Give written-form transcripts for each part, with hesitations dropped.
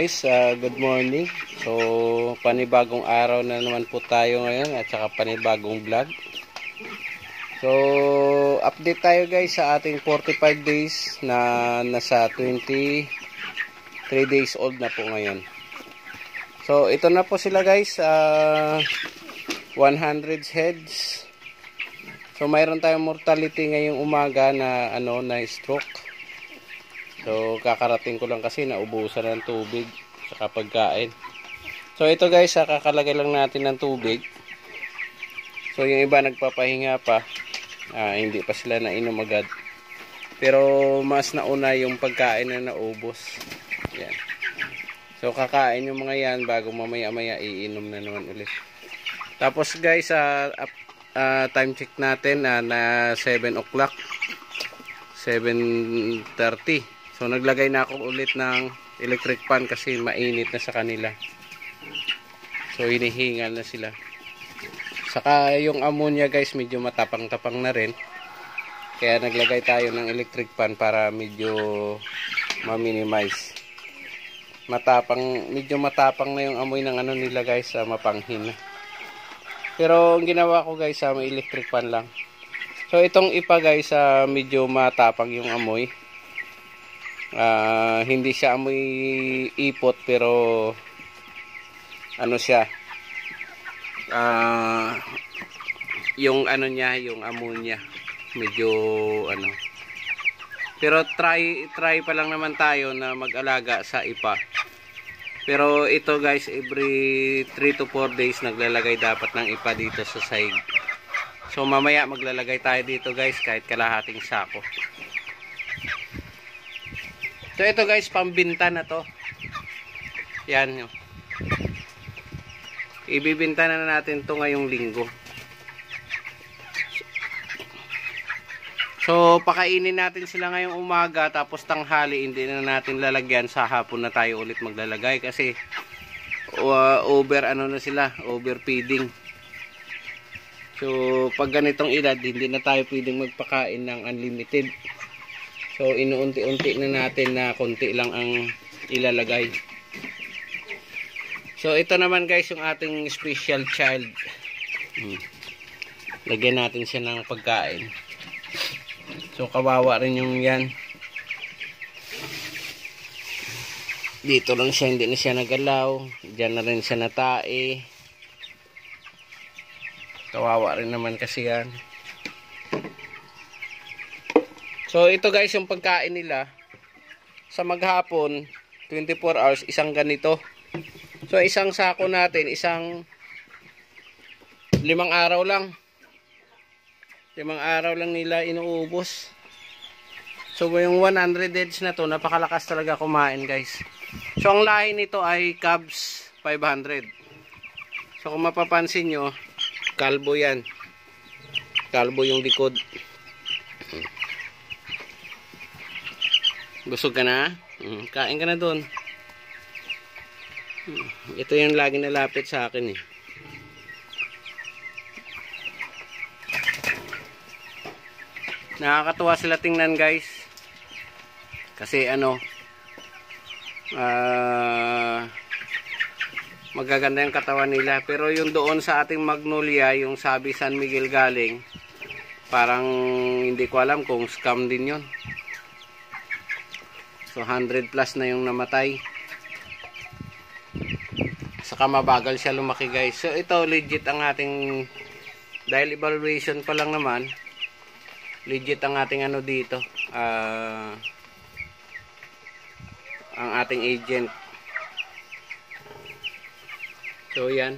guys, good morning. So, panibagong araw na naman po tayo ngayon at saka panibagong vlog. So, update tayo guys sa ating 45 days na nasa 23 days old na po ngayon. So, ito na po sila guys, 100 heads. So, mayroon tayong mortality ngayong umaga na na stroke. So, kakarating ko lang kasi naubusan ng tubig sa pagkain. So, ito guys, kakalagay lang natin ng tubig. So, yung iba nagpapahinga pa. Hindi pa sila nainom agad. Pero, mas nauna yung pagkain na naubos. Yan. So, kakain yung mga yan bago mamaya-maya iinom na naman ulit. Tapos guys, time check natin na 7 o'clock. 7:30. So, naglagay na ako ulit ng electric fan kasi mainit na sa kanila. So, hinihingal na sila. Saka, yung ammonia guys, medyo matapang-tapang na rin. Kaya, naglagay tayo ng electric fan para medyo ma-minimize. Medyo matapang na yung amoy ng nila guys, mapanghin na. Pero, ang ginawa ko guys, may electric fan lang. So, itong ipa guys, medyo matapang yung amoy. Hindi siya amoy ipot pero siya yung niya, yung ammonia medyo pero try pa lang naman tayo na mag-alaga sa ipa. Pero ito guys, every 3 to 4 days naglalagay dapat ng ipa dito sa side. So mamaya maglalagay tayo dito guys kahit kalahating sako. So ito guys, pambinta na to. Yan. Ibibinta na natin to ngayong linggo. So pakainin natin sila ngayong umaga tapos tanghali hindi na natin lalagyan, sa hapon na tayo ulit maglalagay kasi na sila, overfeeding. So pag ganitong edad hindi na tayo pwedeng magpakain ng unlimited. So, inuunti-unti na natin na konti lang ang ilalagay. So, ito naman guys yung ating special child. Lagyan natin siya ng pagkain. So, kawawa rin yung yan. Dito lang siya, hindi na siya nagalaw. Diyan na rin siya natae. Kawawa rin naman kasi yan. So, ito guys yung pagkain nila. Sa maghapon, 24 hours, isang ganito. So, isang sako natin, 5 araw lang. 5 araw lang nila inuubos. So, yung 100 heads na to, napakalakas talaga kumain guys. So, ang lahi nito ay Cubs 500. So, kung mapapansin nyo, kalbo yan. Kalbo yung likod. Busog ka na? Kain ka na doon. Ito yung lagi nalapit sa akin eh. Nakakatuwa sila tingnan guys. Kasi magaganda yung katawan nila. Pero yung doon sa ating Magnolia, yung sabi San Miguel galing, parang hindi ko alam kung scam din yun. So 100 plus na yung namatay. Saka mabagal siya lumaki guys. So ito legit ang ating, dahil evaluation pa lang naman, legit ang ating dito. Ang ating agent. So yan.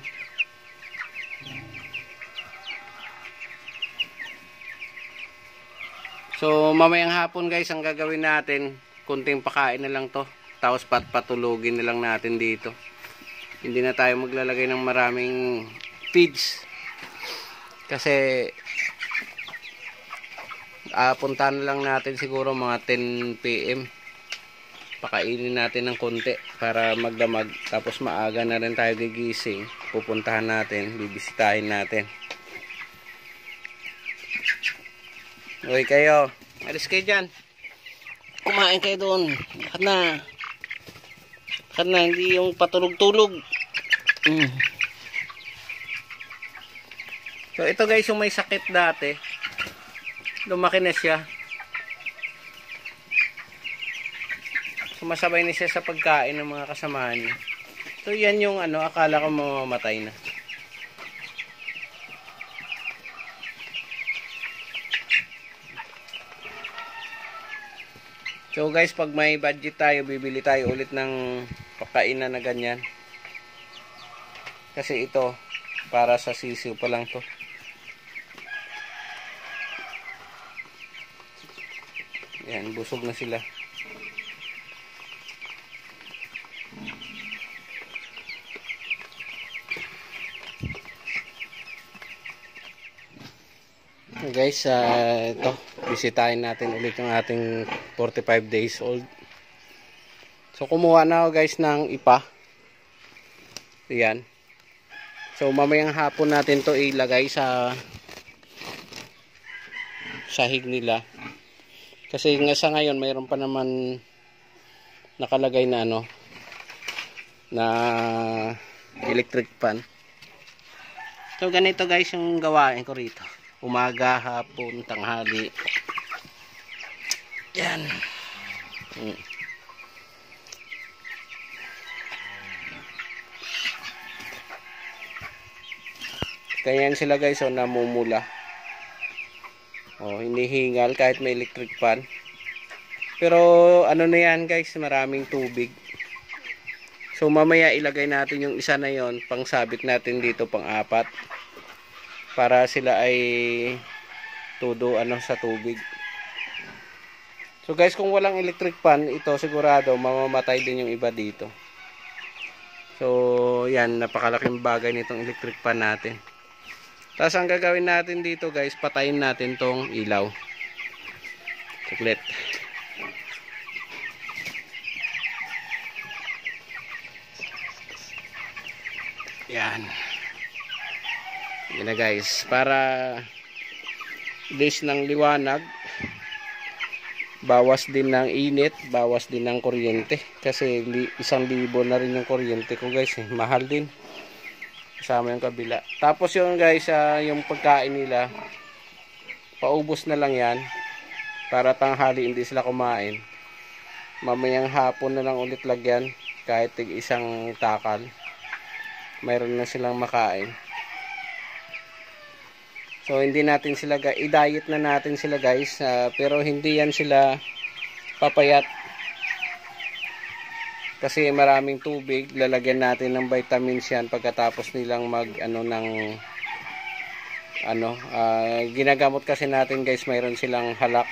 So mamayang hapon guys, ang gagawin natin, kunting pakain na lang to. Tapos patulugin na lang natin dito. Hindi na tayo maglalagay ng maraming feeds. Kasi puntahan na lang natin siguro mga 10 PM. Pakainin natin ng konti para magdamag. Tapos maaga na rin tayo gigising. Pupuntahan natin, bibisitahin natin. Uy kayo, alis kayo dyan. Kumain kayo doon. Lahat na. Kana hindi yung patulog-tulog. So ito guys, yung may sakit dati, lumaki na siya. Sumasabay na siya sa pagkain ng mga kasamahan niya. So yan yung ano, akala ko mamamatay na. So guys, pag may budget tayo, bibili tayo ulit ng pakainan na ganyan. Kasi ito, para sa sisiw pa lang to. Yan, busog na sila. Guys, ito, bisitahin natin ulit yung ating 45 days old. So kumuha na ako guys ng ipa. Ayan. So mamayang hapon natin to ilagay sa sahig nila. Kasi nga sa ngayon mayroon pa naman nakalagay na ano na electric fan. So ganito guys yung gawain ko rito. Umaga, hapon, tanghali. Yan. Ganyan sila guys, so namumula. Hinihingal kahit may electric fan. Pero ano na yan guys, maraming tubig. So mamaya ilagay natin yung isa na yon, pang sabit natin dito, pang apat. Para sila ay todo ano sa tubig. So guys, kung walang electric fan, ito sigurado mamamatay din yung iba dito. So yan, napakalaking bagay nitong electric fan natin. Tapos ang gagawin natin dito guys, patayin natin tong ilaw. Saglit. Yan. Yan na guys, para days ng liwanag, bawas din ng init, bawas din ng kuryente. Kasi 1,000 na rin yung kuryente ko guys, mahal din. Kasama yung kabila. Tapos yung guys, yung pagkain nila, paubos na lang yan. Para tanghali hindi sila kumain. Mamayang hapon na lang ulit lagyan, kahit isang takal. Mayroon na silang makain. So hindi natin sila i-diet na natin sila guys, pero hindi yan sila papayat. Kasi maraming tubig, lalagyan natin ng vitamins yan pagkatapos nilang ginagamot kasi natin guys, mayroon silang halak,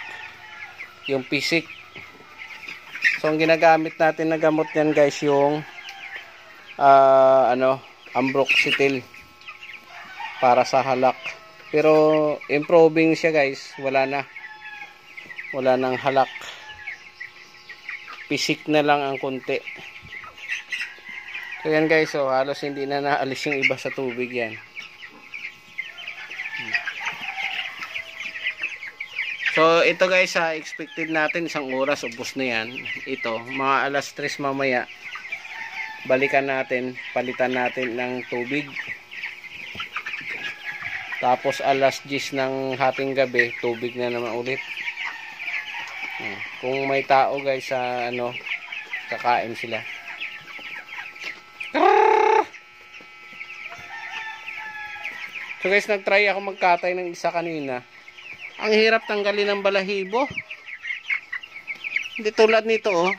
yung pisik. So ang ginagamit natin na gamot yan guys, yung ambroxetil para sa halak. Pero improving siya guys, wala nang halak, pisik na lang ang konti. So yan guys, so halos hindi na naalis yung iba sa tubig yan. So ito guys, expected natin 1 oras ubos na yan. Ito mga alas 3 mamaya, balikan natin, palitan natin ng tubig. Tapos alas 10 ng hating gabi, tubig na naman ulit. Kung may tao guys sa kakain sila. So guys, nagtry ako magkatay ng isa kanina. Ang hirap tanggalin ng balahibo. Hindi tulad nito oh.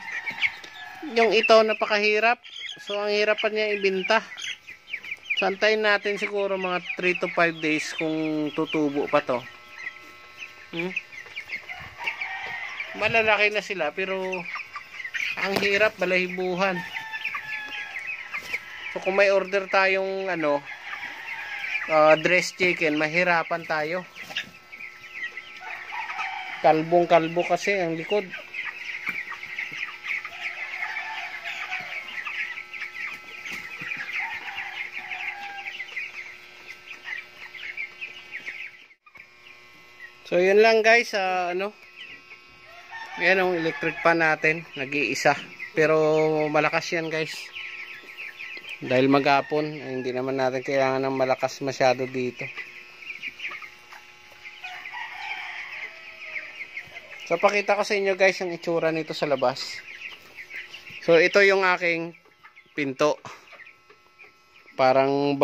Yung ito napakahirap. So ang hirapan niya ibenta. So antayin natin siguro mga 3 to 5 days kung tutubo pa to. Malalaki na sila pero ang hirap balahibuhan. So kung may order tayong dress chicken, mahirapan tayo. Kalbong-kalbo kasi ang likod. So yun lang guys, yan ang electric pan natin, nag-iisa. pero malakas yan guys. Dahil maghapon, hindi naman natin kailangan ng malakas masyado dito. So pakita ko sa inyo guys yung itsura nito sa labas. So ito yung aking pinto. Parang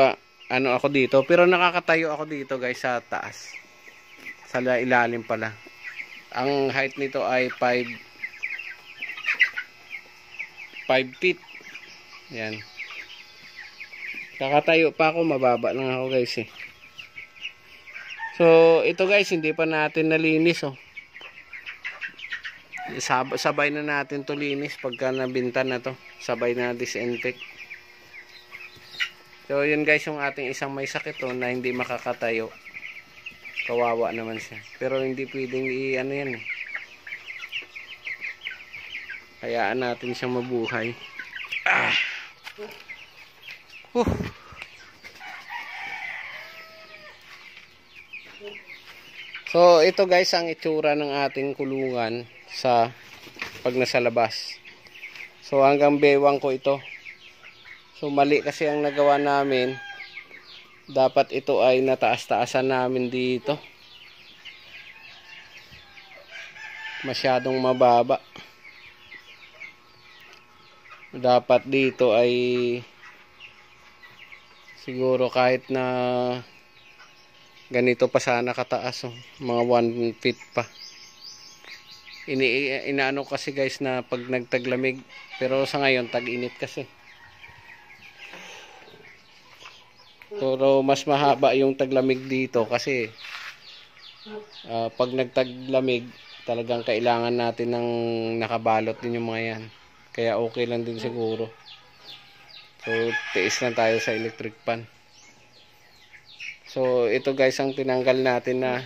ano ako dito, pero nakakatayo ako dito guys sa taas. Sa ilalim pala. Ang height nito ay 5 feet. Yan. Kakatayo pa ako, mababa lang ako guys eh. So ito guys, hindi pa natin nalinis oh. Sabay na natin to linis pagka nabinta na to. Sabay na disinfect. So yun guys yung ating isang may sakit to na hindi makakatayo. Kawawa naman siya. Pero hindi pwedeng ano yan eh. Hayaan natin siyang mabuhay. So ito guys ang itsura ng ating kulungan sa pag nasa labas. So hanggang bewang ko ito. So mali kasi ang nagawa namin. Dapat ito ay nataas-taasan namin dito. Masyadong mababa. Dapat dito ay siguro kahit na ganito pa sana kataas oh. Mga 1 feet pa. Inaano kasi guys na pag nagtaglamig, pero sa ngayon tag-init kasi. Pero mas mahaba yung taglamig dito kasi pag nagtaglamig talagang kailangan natin ng nakabalot din yung mga yan. Kaya okay lang din siguro. So tiis lang tayo sa electric fan. So ito guys ang tinanggal natin na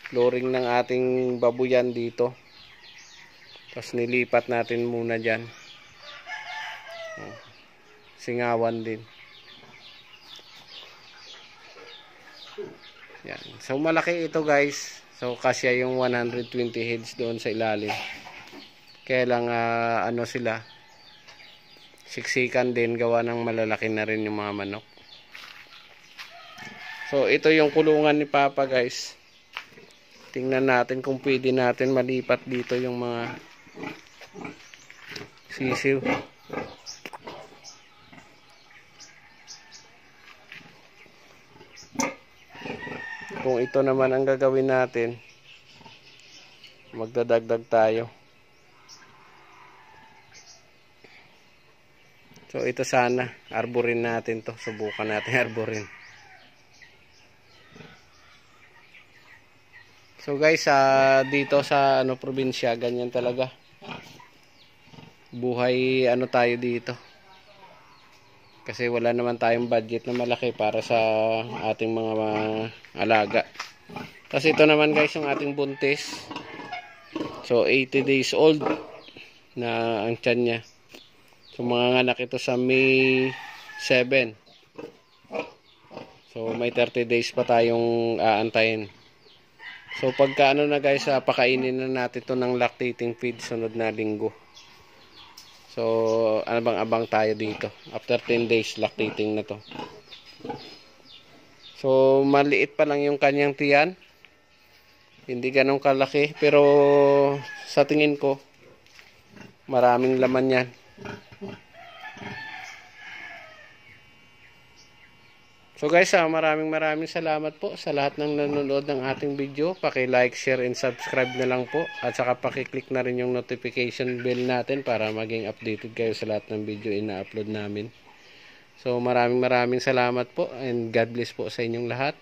flooring ng ating babuyan dito. Tapos nilipat natin muna dyan. Singawan din. Yan. So malaki ito guys. So kasya yung 120 heads doon sa ilalim. Kaya lang ano sila. Siksikan din, gawa ng malalaki na rin yung mga manok. So ito yung kulungan ni Papa guys. Tingnan natin kung pwede natin malipat dito yung mga sisiw. Kung ito naman ang gagawin natin, magdadagdag tayo. So ito sana, arborin natin to. Subukan natin arborin. So guys, dito sa probinsya, ganyan talaga. Buhay tayo dito. Kasi wala naman tayong budget na malaki para sa ating mga alaga. Kasi ito naman guys yung ating buntis. So 80 days old na ang tiyan niya. So mga anak ito sa May 7. So may 30 days pa tayong aantayin. So pagka na guys, pakainin na natin to ng lactating feed sunod na linggo. So abang tayo dito. After 10 days lactating na to. So maliit pa lang yung kanyang tiyan. Hindi ganun kalaki, pero sa tingin ko maraming laman yan. So guys, maraming salamat po sa lahat ng nanonood ng ating video. Paki-like, share, and subscribe na lang po. At saka paki-click na rin yung notification bell natin para maging updated kayo sa lahat ng video ina-upload namin. So maraming salamat po and God bless po sa inyong lahat.